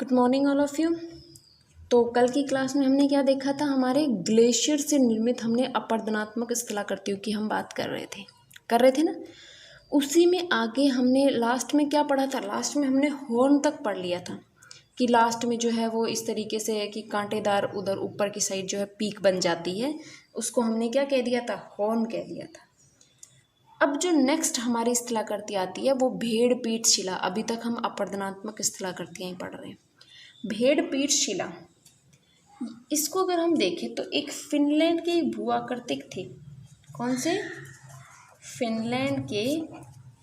Good morning all of you. तो कल की क्लास में हमने क्या देखा था, हमारे ग्लेशियर से निर्मित हमने अपरदनात्मक स्थलाकृतियों की हम बात कर रहे थे ना। उसी में आगे हमने लास्ट में क्या पढ़ा था, लास्ट में हमने हॉर्न तक पढ़ लिया था कि लास्ट में जो है वो इस तरीके से है कि कांटेदार उधर ऊपर की साइड जो है पीक बन जाती है, उसको हमने क्या कह दिया था, हॉर्न कह दिया था। अब जो नेक्स्ट हमारी स्थलाकृति आती है वो भेड़ पीठ शिला। अभी तक हम अपरदनात्मक स्थलाकृतियाँ ही पढ़ रहे हैं। भेड़ पीठ शिला, इसको अगर हम देखें तो एक फिनलैंड के भूआकृतिक थे। कौन से? फिनलैंड के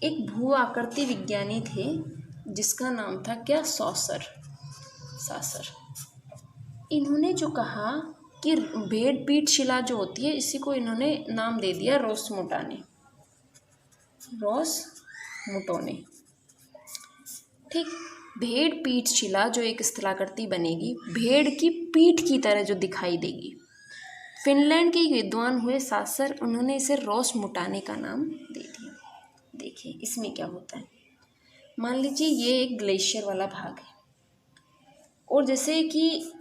एक भूआकृति विज्ञानी थे जिसका नाम था क्या, सासर। इन्होंने जो कहा कि भेड़ पीठ शिला जो होती है, इसी को इन्होंने नाम दे दिया रोसमोटाने। ठीक। भेड़ पीठ शिला जो एक स्थलाकृति बनेगी, भेड़ की पीठ की तरह जो दिखाई देगी। फिनलैंड के विद्वान हुए सासर, उन्होंने इसे रोसमोटाने का नाम दे दिया। देखिए इसमें क्या होता है, मान लीजिए ये एक ग्लेशियर वाला भाग है और जैसे कि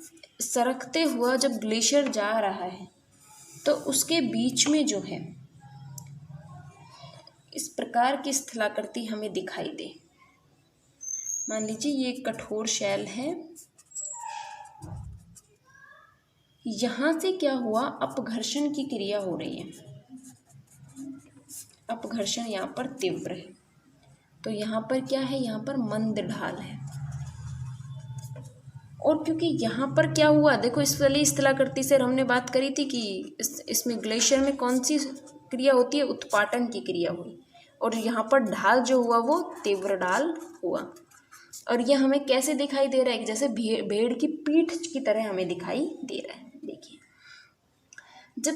सरकते हुआ जब ग्लेशियर जा रहा है तो उसके बीच में जो है इस प्रकार की स्थलाकृति हमें दिखाई दे। मान लीजिए ये एक कठोर शैल है, यहाँ से क्या हुआ, अपघर्षण की क्रिया हो रही है। अपघर्षण यहाँ पर तीव्र है, तो यहाँ पर क्या है, यहाँ पर मंद ढाल है। और क्योंकि यहाँ पर क्या हुआ, देखो इस वाली स्थलाकृति से हमने बात करी थी कि इसमें ग्लेशियर में कौन सी क्रिया होती है, उत्पाटन की क्रिया हुई, और यहाँ पर ढाल जो हुआ वो तीव्र ढाल हुआ। और ये हमें कैसे दिखाई दे रहा है, जैसे भेड़ की पीठ की तरह हमें दिखाई दे रहा है। देखिए जब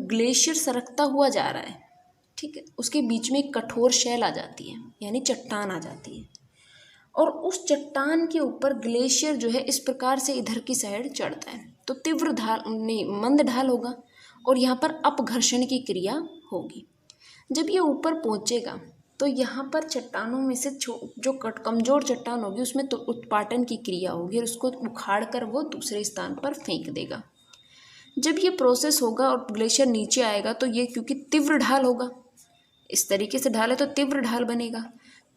ग्लेशियर सरकता हुआ जा रहा है, ठीक है, उसके बीच में एक कठोर शैल आ जाती है, यानी चट्टान आ जाती है, और उस चट्टान के ऊपर ग्लेशियर जो है इस प्रकार से इधर की साइड चढ़ता है, तो तीव्र ढाल नहीं, मंद ढाल होगा और यहाँ पर अपघर्षण की क्रिया होगी। जब ये ऊपर पहुँचेगा तो यहाँ पर चट्टानों में से जो कमज़ोर चट्टान होगी उसमें तो उत्पाटन की क्रिया होगी और उसको उखाड़ कर वो दूसरे स्थान पर फेंक देगा। जब ये प्रोसेस होगा और ग्लेशियर नीचे आएगा तो ये क्योंकि तीव्र ढाल होगा, इस तरीके से ढाल है तो तीव्र ढाल बनेगा,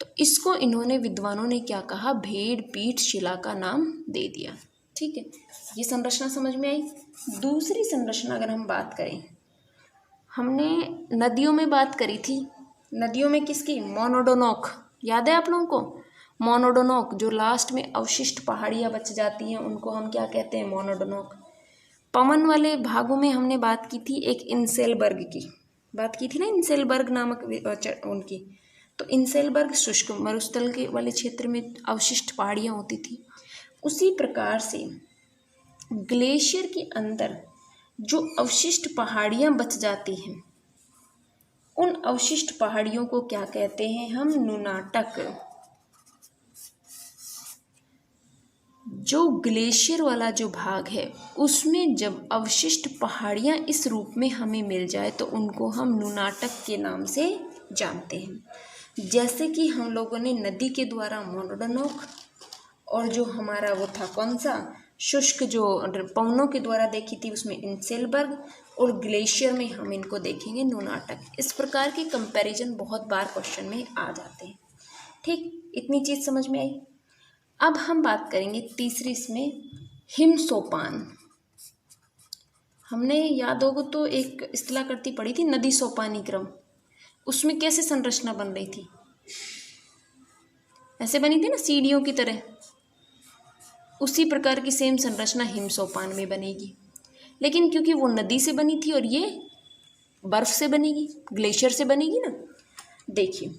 तो इसको इन्होंने विद्वानों ने क्या कहा, भेड़ पीठ शिला का नाम दे दिया। ठीक है, ये संरचना समझ में आई। दूसरी संरचना अगर हम बात करें, हमने नदियों में बात करी थी, नदियों में किसकी, मोनोडोनोक, याद है आप लोगों को? मोनोडोनोक, जो लास्ट में अवशिष्ट पहाड़ियाँ बच जाती हैं उनको हम क्या कहते हैं, मोनोडोनोक। पवन वाले भागों में हमने बात की थी, एक इंसेलबर्ग की बात की थी ना, इंसेलबर्ग नामक उनकी, तो इंसेलबर्ग शुष्क मरुस्थल के वाले क्षेत्र में अवशिष्ट पहाड़ियाँ होती थी। उसी प्रकार से ग्लेशियर के अंदर जो अवशिष्ट पहाड़ियाँ बच जाती हैं, उन अवशिष्ट पहाड़ियों को क्या कहते हैं हम, नुनाटक। जो ग्लेशियर वाला जो भाग है उसमें जब अवशिष्ट पहाड़ियाँ इस रूप में हमें मिल जाए तो उनको हम नुनाटक के नाम से जानते हैं। जैसे कि हम लोगों ने नदी के द्वारा मोनोडोनोक, और जो हमारा वो था कौन सा, शुष्क जो पवनों के द्वारा देखी थी उसमें इंसेलबर्ग, और ग्लेशियर में हम इनको देखेंगे नुनाटक। इस प्रकार के कंपैरिजन बहुत बार क्वेश्चन में आ जाते हैं। ठीक, इतनी चीज़ समझ में आई। अब हम बात करेंगे तीसरी, इसमें हिमसोपान। हमने याद होगा तो एक स्थलाकृति पढ़ी थी, नदी सोपानी क्रम, उसमें कैसे संरचना बन रही थी, ऐसे बनी थी ना सीढ़ियों की तरह। उसी प्रकार की सेम संरचना हिमसोपान में बनेगी, लेकिन क्योंकि वो नदी से बनी थी और ये बर्फ से बनेगी, ग्लेशियर से बनेगी ना। देखिए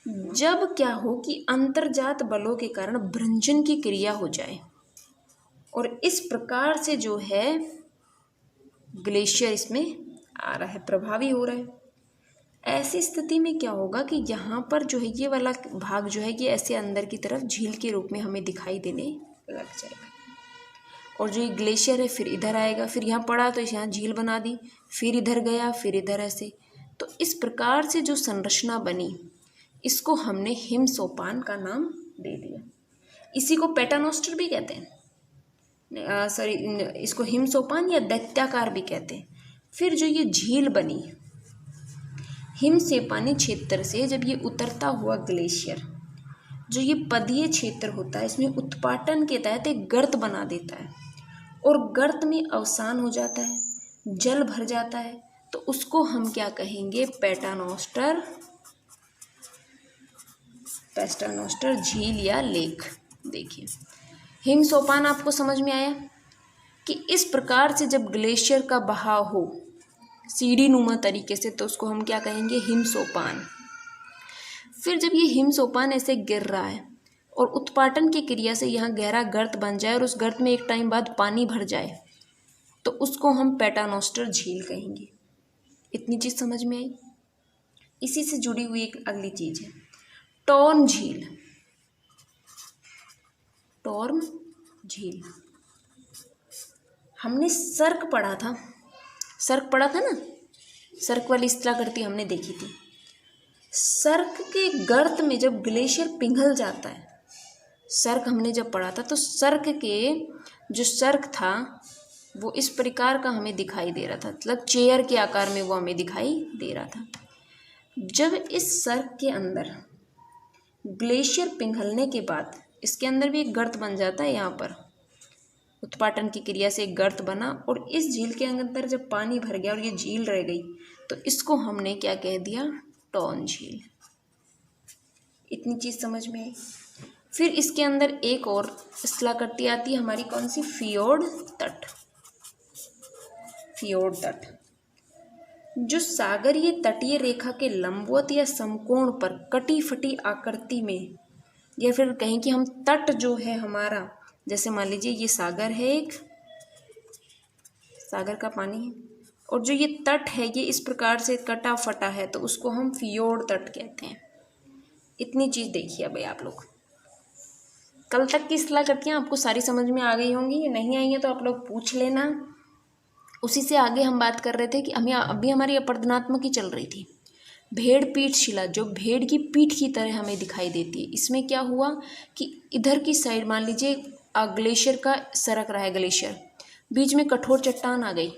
जब क्या हो कि अंतर्जात बलों के कारण भ्रंजन की क्रिया हो जाए और इस प्रकार से जो है ग्लेशियर इसमें आ रहा है, प्रभावी हो रहा है, ऐसी स्थिति में क्या होगा कि यहाँ पर जो है ये वाला भाग जो है ये ऐसे अंदर की तरफ झील के रूप में हमें दिखाई देने लग जाएगा, और जो ये ग्लेशियर है फिर इधर आएगा, फिर यहाँ पड़ा तो यहाँ झील बना दी, फिर इधर गया, फिर इधर, ऐसे। तो इस प्रकार से जो संरचना बनी इसको हमने हिमसोपान का नाम दे दिया। इसी को पैटर्नोस्टर भी कहते हैं, सॉरी इसको हिमसोपान या दैत्याकार भी कहते हैं। फिर जो ये झील बनी हिमसेपानी क्षेत्र से, जब ये उतरता हुआ ग्लेशियर जो ये पदीय क्षेत्र होता है इसमें उत्पाटन के तहत एक गर्त बना देता है और गर्त में अवसान हो जाता है, जल भर जाता है, तो उसको हम क्या कहेंगे? पैटर्नोस्टर, पैटर्नोस्टर झील या लेक। देखिए हिमसोपान आपको समझ में आया कि इस प्रकार से जब ग्लेशियर का बहाव हो सीढ़ी नुमा तरीके से, तो उसको हम क्या कहेंगे? हिमसोपान। फिर जब ये हिमसोपान ऐसे गिर रहा है और उत्पाटन की क्रिया से यहाँ गहरा गर्त बन जाए और उस गर्त में एक टाइम बाद पानी भर जाए, तो उसको हम पैटर्नोस्टर झील कहेंगे। इतनी चीज़ समझ में आई। इसी से जुड़ी हुई एक अगली चीज़ है टॉर्न झील। टॉर्न झील हमने सर्क पढ़ा था, सर्क पढ़ा था ना, सर्क वाली स्थलाकृति हमने देखी थी। सर्क के गर्त में जब ग्लेशियर पिघल जाता है, सर्क हमने जब पढ़ा था, तो सर्क के जो सर्क था वो इस प्रकार का हमें दिखाई दे रहा था, मतलब चेयर के आकार में वो हमें दिखाई दे रहा था। जब इस सर्क के अंदर ग्लेशियर पिघलने के बाद इसके अंदर भी एक गर्त बन जाता है, यहाँ पर उत्पाटन की क्रिया से एक गर्त बना और इस झील के अंदर जब पानी भर गया और ये झील रह गई, तो इसको हमने क्या कह दिया? टॉर्न झील। इतनी चीज़ समझ में आई। फिर इसके अंदर एक और स्थलाकृति आती है हमारी, कौन सी? फियोर्ड तट। फियोर्ड तट जो सागरीय तटीय रेखा के लंबवत या समकोण पर कटी फटी आकृति में, या फिर कहें कि हम तट जो है हमारा, जैसे मान लीजिए ये सागर है, एक सागर का पानी है, और जो ये तट है ये इस प्रकार से कटा फटा है, तो उसको हम फियोर्ड तट कहते हैं। इतनी चीज़ देखिए भाई आप लोग। कल तक की स्थलाकृतियाँ आपको सारी समझ में आ गई होंगी, नहीं आई हैं तो आप लोग पूछ लेना। उसी से आगे हम बात कर रहे थे कि हमें अभी हमारी अपरदनात्मक ही चल रही थी। भेड़ पीठ शिला जो भेड़ की पीठ की तरह हमें दिखाई देती है, इसमें क्या हुआ कि इधर की साइड मान लीजिए ग्लेशियर का सरक रहा है, ग्लेशियर बीच में कठोर चट्टान आ गई,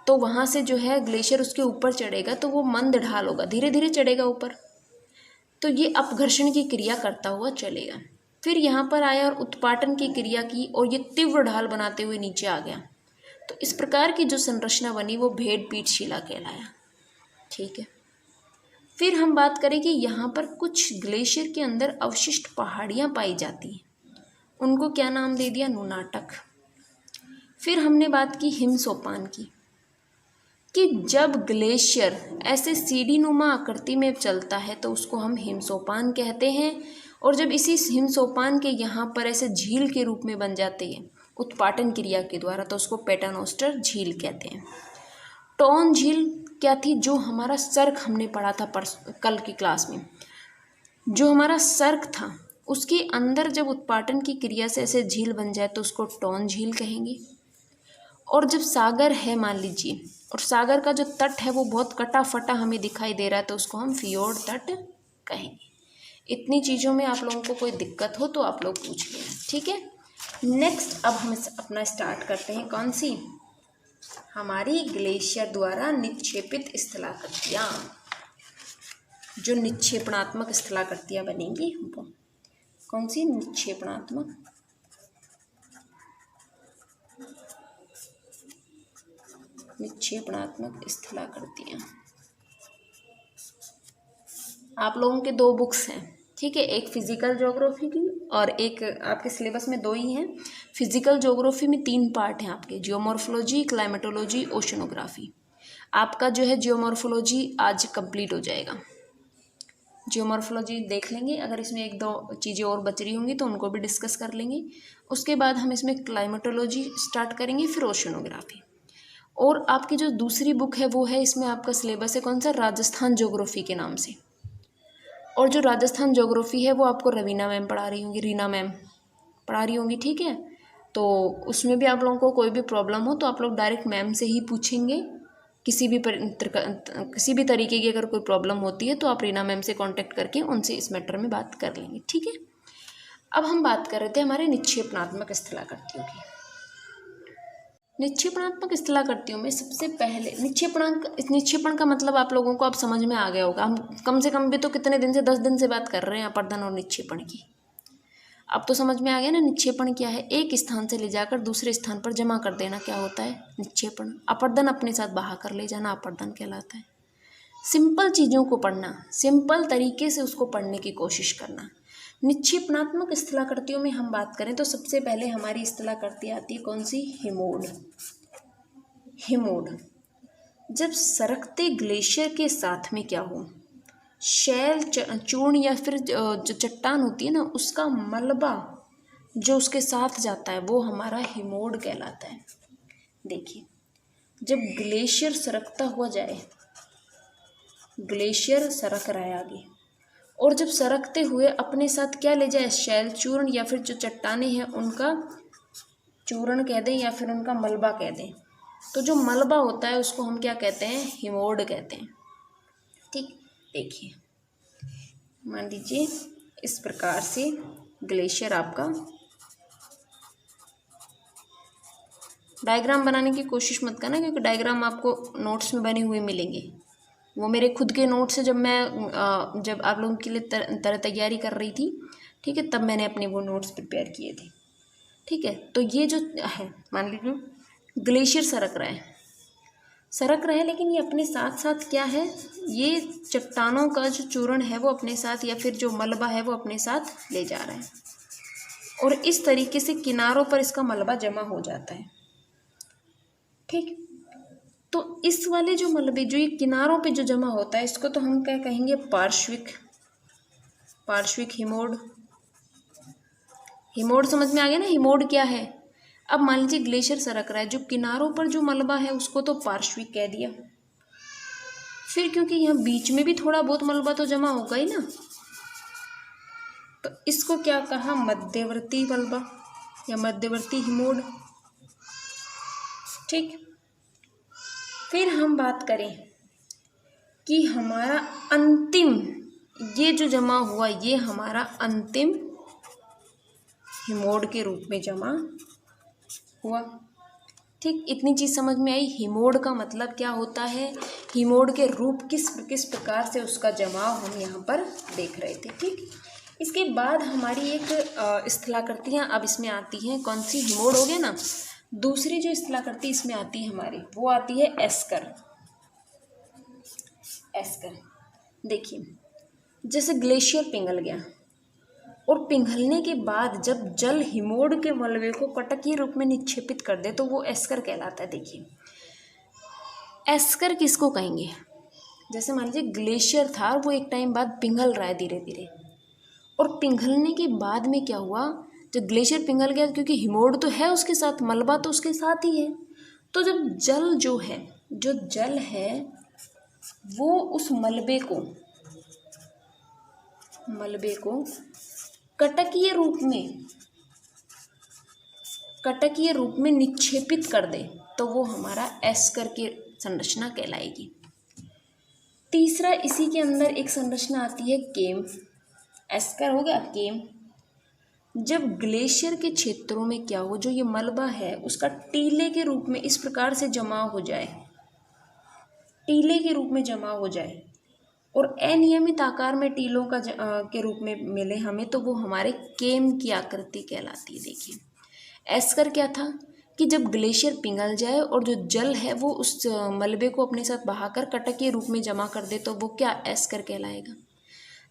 तो वहाँ से जो है ग्लेशियर उसके ऊपर चढ़ेगा, तो वो मंद ढाल होगा, धीरे धीरे चढ़ेगा ऊपर, तो ये अपघर्षण की क्रिया करता हुआ चलेगा। फिर यहाँ पर आया और उत्पाटन की क्रिया की और ये तीव्र ढाल बनाते हुए नीचे आ गया, तो इस प्रकार की जो संरचना बनी वो भेड़ पीठ शिला कहलाया। ठीक है। फिर हम बात करें कि यहाँ पर कुछ ग्लेशियर के अंदर अवशिष्ट पहाड़ियाँ पाई जाती हैं, उनको क्या नाम दे दिया? नुनाटक। फिर हमने बात की हिमसोपान की, कि जब ग्लेशियर ऐसे सीढ़ी नुमा आकृति में चलता है तो उसको हम हिमसोपान कहते हैं, और जब इसी हिमसोपान के यहाँ पर ऐसे झील के रूप में बन जाते हैं उत्पाटन क्रिया के द्वारा, तो उसको पैटर्नोस्टर झील कहते हैं। टॉर्न झील क्या थी? जो हमारा सर्क हमने पढ़ा था कल की क्लास में, जो हमारा सर्क था उसके अंदर जब उत्पाटन की क्रिया से ऐसे झील बन जाए तो उसको टॉर्न झील कहेंगे। और जब सागर है मान लीजिए, और सागर का जो तट है वो बहुत कटा फटा हमें दिखाई दे रहा है, तो उसको हम फियोर्ड तट कहेंगे। इतनी चीज़ों में आप लोगों को कोई दिक्कत हो तो आप लोग पूछ लेना, ठीक है। नेक्स्ट अब हम अपना स्टार्ट करते हैं, कौन सी? हमारी ग्लेशियर द्वारा निक्षेपित स्थलाकृतियाँ, जो निक्षेपणात्मक स्थलाकृतियाँ बनेंगी वो कौन सी? निक्षेपणात्मक स्थलाकृतियाँ। आप लोगों के दो बुक्स हैं, ठीक है, एक फिजिकल ज्योग्राफी की और एक आपके सिलेबस में दो ही हैं। फिजिकल ज्योग्राफी में 3 पार्ट हैं आपके, जियोमॉर्फोलॉजी, क्लाइमेटोलॉजी, ओशनोग्राफी। आपका जो है जियोमॉर्फोलॉजी आज कंप्लीट हो जाएगा। जियोमॉर्फोलॉजी देख लेंगे, अगर इसमें 1-2 चीज़ें और बच रही होंगी तो उनको भी डिस्कस कर लेंगे। उसके बाद हम इसमें क्लाइमेटोलॉजी स्टार्ट करेंगे, फिर ओशनोग्राफी। और आपकी जो दूसरी बुक है वो है, इसमें आपका सिलेबस है कौन सा? राजस्थान ज्योग्राफी के नाम से। और जो राजस्थान ज्योग्राफी है वो आपको रवीना मैम पढ़ा रही होंगी, रीना मैम पढ़ा रही होंगी, ठीक है। तो उसमें भी आप लोगों को कोई भी प्रॉब्लम हो तो आप लोग डायरेक्ट मैम से ही पूछेंगे। किसी भी तरीके की अगर कोई प्रॉब्लम होती है तो आप रीना मैम से कांटेक्ट करके उनसे इस मैटर में बात कर लेंगे, ठीक है। अब हम बात कर रहे थे हमारे निक्षेपणात्मक स्थलाकृतियों की। निक्षेपणात्मक स्थलाकृतियों में सबसे पहले निक्षेपण का मतलब आप लोगों को अब समझ में आ गया होगा। हम कम से कम भी तो कितने दिन से 10 दिन से बात कर रहे हैं अपर्दन और निक्षेपण की। अब तो समझ में आ गया ना निक्षेपण क्या है। एक स्थान से ले जाकर दूसरे स्थान पर जमा कर देना क्या होता है, निक्षेपण। अपर्दन अपने साथ बहा कर ले जाना अपर्दन कहलाता है। सिंपल चीज़ों को पढ़ना, सिंपल तरीके से उसको पढ़ने की कोशिश करना। निक्षेपणात्मक स्थलाकृतियों में हम बात करें तो सबसे पहले हमारी स्थलाकृति आती है कौन सी, हिमोड। हिमोड जब सरकते ग्लेशियर के साथ में क्या हो, शैल चूर्ण या फिर जो चट्टान होती है ना उसका मलबा जो उसके साथ जाता है वो हमारा हिमोड कहलाता है। देखिए जब ग्लेशियर सरकता हुआ जाए, ग्लेशियर सरक रहा है आगे, और जब सरकते हुए अपने साथ क्या ले जाए, शैल चूर्ण या फिर जो चट्टानें हैं उनका चूर्ण कह दें या फिर उनका मलबा कह दें, तो जो मलबा होता है उसको हम क्या कहते हैं, हिमोड कहते हैं। ठीक, देखिए मान लीजिए इस प्रकार से ग्लेशियर आपका, डायग्राम बनाने की कोशिश मत करना क्योंकि डायग्राम आपको नोट्स में बने हुए मिलेंगे। वो मेरे खुद के नोट्स से जब आप लोगों के लिए तैयारी कर रही थी, ठीक है, तब मैंने अपने वो नोट्स प्रिपेयर किए थे। ठीक है, तो ये जो है मान लीजिए ग्लेशियर सरक रहा है लेकिन ये अपने साथ साथ क्या है, ये चट्टानों का जो चूर्ण है वो अपने साथ या फिर जो मलबा है वो अपने साथ ले जा रहा है, और इस तरीके से किनारों पर इसका मलबा जमा हो जाता है। ठीक, तो इस वाले जो मलबे जो ये किनारों पे जो जमा होता है इसको तो हम क्या कहेंगे, पार्श्विक हिमोड। हिमोड समझ में आ गया ना, हिमोड क्या है। अब मान लीजिए ग्लेशियर सरक रहा है, जो किनारों पर जो मलबा है उसको तो पार्श्विक कह दिया, फिर क्योंकि यहाँ बीच में भी थोड़ा बहुत मलबा तो जमा होगा ही ना, तो इसको क्या कहा, मध्यवर्ती मलबा या मध्यवर्ती हिमोड। ठीक, फिर हम बात करें कि हमारा अंतिम ये जो जमा हुआ ये हमारा अंतिम हिमोड के रूप में जमा हुआ। ठीक, इतनी चीज़ समझ में आई। हिमोड का मतलब क्या होता है, हिमोड के रूप किस प्रकार से उसका जमाव हम यहाँ पर देख रहे थे। ठीक, इसके बाद हमारी एक स्थलाकृतियाँ अब इसमें आती हैं, कौन सी, हिमोड हो गया ना। दूसरी जो स्थलाकृति इसमें आती है हमारी वो आती है एस्कर। देखिए जैसे ग्लेशियर पिघल गया और पिघलने के बाद जब जल हिमोड के मलबे को कटकीय रूप में निक्षेपित कर दे तो वो एस्कर कहलाता है। देखिए एस्कर किसको कहेंगे, जैसे मान लीजिए ग्लेशियर था वो एक टाइम बाद पिघल रहा है धीरे धीरे, और पिघलने के बाद में क्या हुआ, जब ग्लेशियर पिघल गया क्योंकि हिमोड तो है उसके साथ, मलबा तो उसके साथ ही है, तो जब जल है वो उस मलबे को कटकीय रूप में निक्षेपित कर दे तो वो हमारा एस्कर की संरचना कहलाएगी। तीसरा इसी के अंदर एक संरचना आती है केम। एस्कर हो गया, केम। जब ग्लेशियर के क्षेत्रों में क्या हो, जो ये मलबा है उसका टीले के रूप में इस प्रकार से जमा हो जाए, टीले के रूप में जमा हो जाए और अनियमित आकार में टीलों का के रूप में मिले हमें, तो वो हमारे केम की आकृति कहलाती है। देखिए एस्कर क्या था कि जब ग्लेशियर पिघल जाए और जो जल है वो उस मलबे को अपने साथ बहाकर कटकीय रूप में जमा कर दे तो वो क्या, एस्कर कहलाएगा।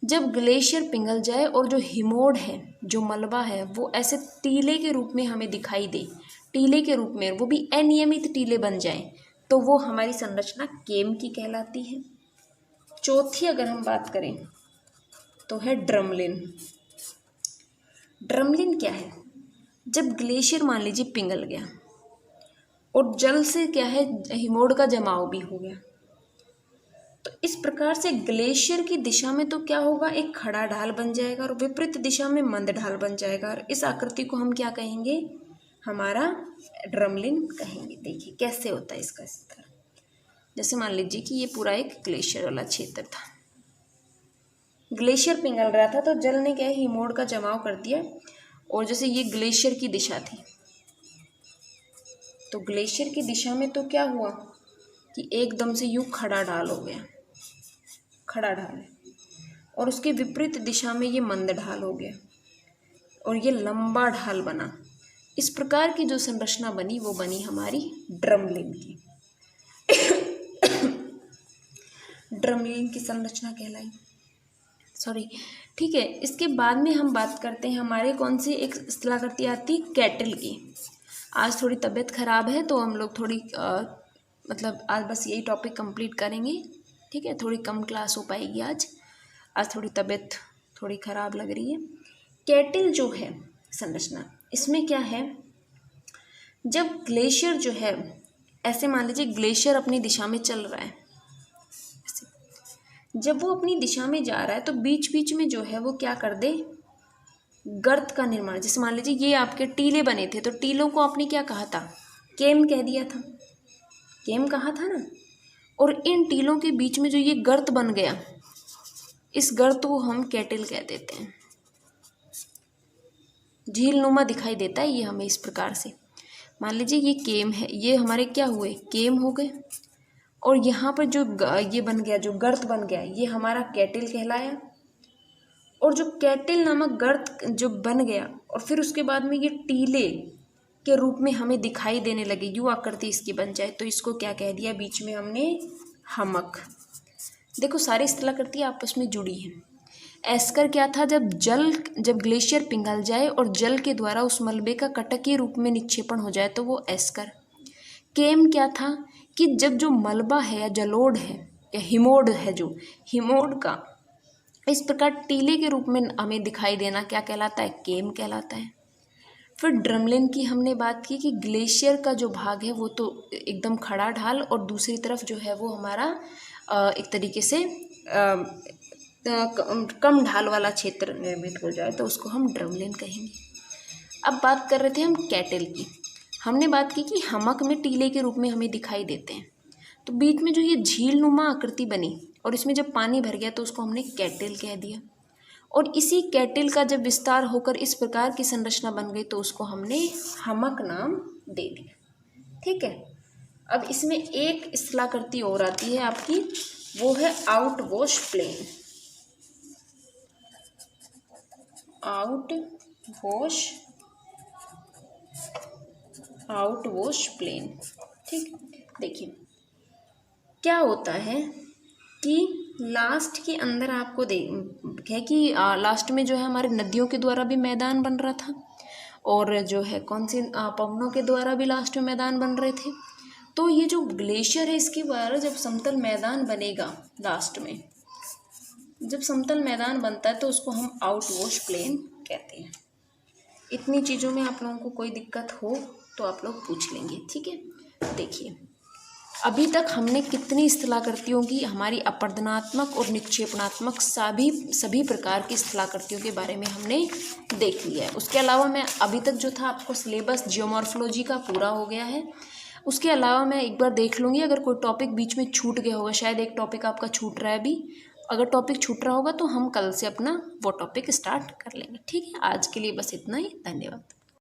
जब ग्लेशियर पिघल जाए और जो हिमोड है, जो मलबा है, वो ऐसे टीले के रूप में हमें दिखाई दे, टीले के रूप में, वो भी अनियमित टीले बन जाए, तो वो हमारी संरचना केम की कहलाती है। चौथी अगर हम बात करें तो है ड्रमलिन। ड्रमलिन क्या है, जब ग्लेशियर मान लीजिए पिघल गया और जल से क्या है, हिमोड का जमाव भी हो गया, तो इस प्रकार से ग्लेशियर की दिशा में तो क्या होगा, एक खड़ा ढाल बन जाएगा और विपरीत दिशा में मंद ढाल बन जाएगा, और इस आकृति को हम क्या कहेंगे, हमारा ड्रमलिन कहेंगे। देखिए कैसे होता है इसका स्तर। जैसे मान लीजिए कि ये पूरा एक ग्लेशियर वाला क्षेत्र था, ग्लेशियर पिघल रहा था तो जल ने क्या है, हिमोड का जमाव कर दिया। और जैसे ये ग्लेशियर की दिशा थी, तो ग्लेशियर की दिशा में तो क्या हुआ कि एकदम से यूं खड़ा ढाल हो गया, खड़ा ढाल, और उसके विपरीत दिशा में ये मंद ढाल हो गया और ये लंबा ढाल बना। इस प्रकार की जो संरचना बनी वो बनी हमारी ड्रमलिन की। ड्रमलिन की संरचना कहलाई, सॉरी, ठीक है। इसके बाद में हम बात करते हैं हमारे कौन सी एक स्थलाकृति आती है, कैटल की। आज थोड़ी तबीयत खराब है तो हम लोग थोड़ी मतलब आज बस यही टॉपिक कंप्लीट करेंगे, ठीक है। थोड़ी कम क्लास हो पाएगी आज थोड़ी तबीयत थोड़ी ख़राब लग रही है। कैटल जो है संरचना, इसमें क्या है, जब ग्लेशियर जो है, ऐसे मान लीजिए ग्लेशियर अपनी दिशा में चल रहा है, जब वो अपनी दिशा में जा रहा है तो बीच बीच में जो है वो क्या कर दे, गर्त का निर्माण। जैसे मान लीजिए ये आपके टीले बने थे तो टीलों को आपने क्या कहा था, केम कह दिया था, केम कहा था ना। और इन टीलों के बीच में जो ये गर्त बन गया, इस गर्त को हम कैटल कह देते हैं। झीलनुमा दिखाई देता है ये हमें इस प्रकार से। मान लीजिए ये केम है, ये हमारे क्या हुए, केम हो गए, और यहाँ पर जो ये बन गया, जो गर्त बन गया, ये हमारा कैटल कहलाया। और जो कैटल नामक गर्त जो बन गया और फिर उसके बाद में ये टीले के रूप में हमें दिखाई देने लगे, यूं आकृति इसकी बन जाए, तो इसको क्या कह दिया, बीच में हमने हमक। देखो सारी स्थलाकृति आपस में जुड़ी हैं। एस्कर क्या था, जब ग्लेशियर पिघल जाए और जल के द्वारा उस मलबे का कटकीय रूप में निक्षेपण हो जाए तो वो एस्कर। केम क्या था कि जब जो मलबा है या जलोढ़ है या हिमोड है, जो हिमोड का इस प्रकार टीले के रूप में हमें दिखाई देना क्या कहलाता है, केम कहलाता है। फिर ड्रमलिन की हमने बात की कि ग्लेशियर का जो भाग है वो तो एकदम खड़ा ढाल और दूसरी तरफ जो है वो हमारा एक तरीके से कम ढाल वाला क्षेत्र निर्मित हो जाए तो उसको हम ड्रमलिन कहेंगे। अब बात कर रहे थे हम कैटल की। हमने बात की कि हमक में टीले के रूप में हमें दिखाई देते हैं, तो बीच में जो ये झीलनुमा आकृति बनी और इसमें जब पानी भर गया तो उसको हमने कैटल कह दिया। और इसी कैटल का जब विस्तार होकर इस प्रकार की संरचना बन गई तो उसको हमने हमक नाम दे दिया, ठीक है। अब इसमें एक स्थलाकृति और आती है आपकी, वो है आउटवॉश प्लेन। आउटवॉश प्लेन, ठीक। देखिए क्या होता है कि लास्ट के अंदर आपको है कि लास्ट में जो है हमारे नदियों के द्वारा भी मैदान बन रहा था और जो है कौन सी पवनों के द्वारा भी लास्ट में मैदान बन रहे थे। तो ये जो ग्लेशियर है इसके द्वारा जब समतल मैदान बनेगा, लास्ट में जब समतल मैदान बनता है तो उसको हम आउटवॉश प्लेन कहते हैं। इतनी चीज़ों में आप लोगों को कोई दिक्कत हो तो आप लोग पूछ लेंगे, ठीक है। देखिए अभी तक हमने कितनी स्थलाकृतियों की, हमारी अपरदनात्मक और निक्षेपणात्मक सभी प्रकार की स्थलाकृतियों के बारे में हमने देख लिया है। उसके अलावा मैं अभी तक जो था आपको सिलेबस जियोमॉर्फोलॉजी का पूरा हो गया है। उसके अलावा मैं एक बार देख लूँगी अगर कोई टॉपिक बीच में छूट गया होगा, शायद एक टॉपिक आपका छूट रहा है अभी। अगर टॉपिक छूट रहा होगा तो हम कल से अपना वो टॉपिक स्टार्ट कर लेंगे, ठीक है। आज के लिए बस इतना ही, धन्यवाद।